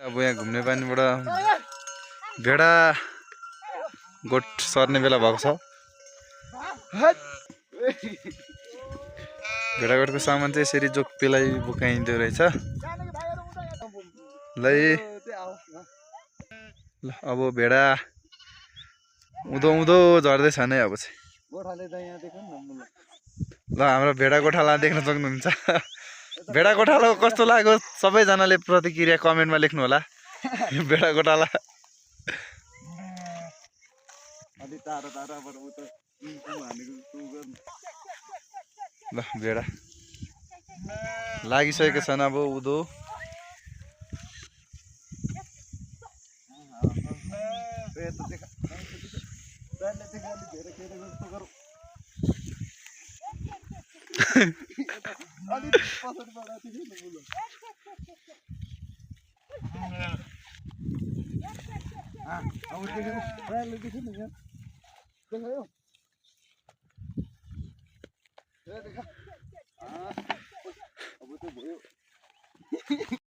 अब यहाँ घुम्ने पानीबाट भेडा गोठ सर्ने बेला भएको छ। भेडागोठको सामान चाहिँ यसरी जोकपेलाई बोकाइँदो रहेछ। ल अब भेडा उँधो उँधो झर्दैछ नै अब चाहिँ। ल हाम्रो भेडा गोठाला देख्न सक्नुहुन्छ। भेडा गोठाला कस्तो लाग्यो सबैजनाले प्रतिक्रिया कमेन्टमा लेख्नु होला। भेडा गोठाला ल भेडा लागिसकेको छन् अब उँधो।